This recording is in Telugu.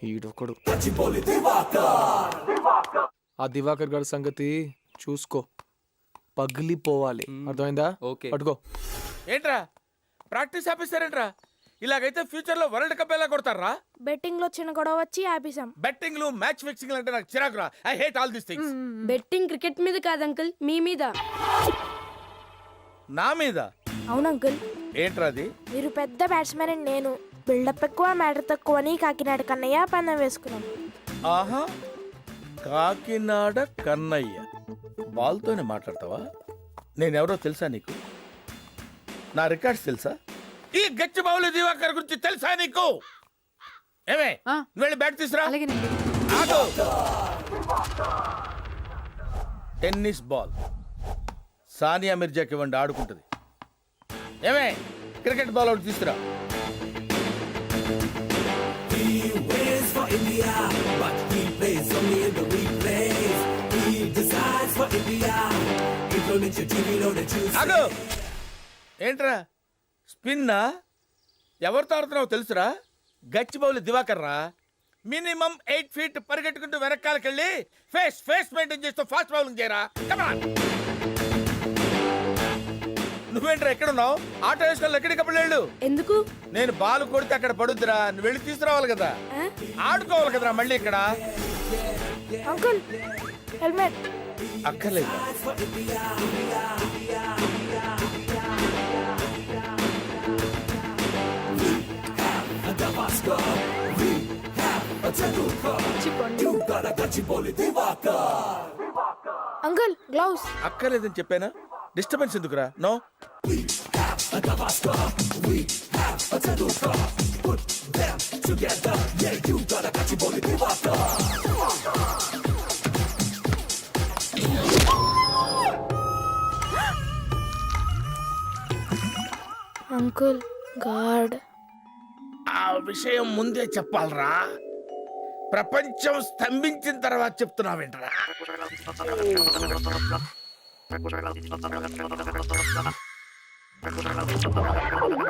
ఈడొకడు ఆ దివాకర్ గారి సంగతి చూసుకో, పగిలిపోవాలి. అర్థమైందా? ఓకే. పట్టుకో. ఏంట్రా ప్రాక్టీస్ ఆపిస్తారేంట్రా? ఇలాగైతే ఫ్యూచర్ లో వరల్డ్ కప్ ఎలా కొడతారా? బెట్టింగ్ లో చిన్న గొడవ వచ్చి ఆపేసాం. బెట్టింగ్లు మ్యాచ్ ఫిక్సింగ్ అంటే నాకు చిరాకురా. I hate all these things. Betting cricket మీద కాదు అంకుల్, మీ మీద. నా మీద? అవును అంకుల్. ఏంట్రా అది? మీరు పెద్ద బ్యాట్స్మెన్ అని నేను, బిల్డప్ ఎక్కువ మ్యాటర్ తక్కువ అని కాకినాడ కన్నయ్య పందెం వేసుకున్నాం. ఆహా, కాకినాడ కన్నయ్య. బాల్తోనే మాట్లాడతావా? నేనెవరో తెలుసా నీకు? నా రికార్డ్స్ తెలుసా? ఈ గచ్చిబౌలి దివాకర్ గురించి తెలుసా నీకు? ఏమే నువ్వు వెళ్ళి బ్యాట్ తీసురా. ఆగు. టెన్నిస్ బాల్ సానియా మిర్జాకి ఇవ్వండి, ఆడుకుంటుంది. ఏమే క్రికెట్ బాల్ ఒకటి తీసుకురా. ఆగు. ఏంట్రా స్పిన్నా? ఎవరితో ఆడుతున్నావు తెలుసురా? గచ్చిబౌలి దివాకర్ రా. మినిమం 8 feet పరిగెట్టుకుంటూ వెనకాలకెళ్ళి ఫేస్ మెయింటైన్ చేస్తూ ఫాస్ట్ బౌలింగ్ చేయరా. నువ్వేంట్రా ఎక్కడున్నావు? ఆటో వేసుకొని ఎక్కడికప్పుడు వెళ్ళు. ఎందుకు? నేను బాల్ కొడితే అక్కడ పడుద్దిరా, నువ్వు వెళ్ళి తీసుకురావాలి కదా. ఆడుకోవాలి కదరా మళ్ళీ ఇక్కడ. అంకుల్ హెల్మెట్ అక్కర్లేదు. Uncle gloves. అక్కర్లేదని చెప్పానా? డిస్టర్బెన్స్ ఎందుకురా? నో. Uncle God. ఆ విషయం ముందే చెప్పాలరా. ప్రపంచం స్తంభించిన తర్వాత చెప్తున్నావేంట్రా?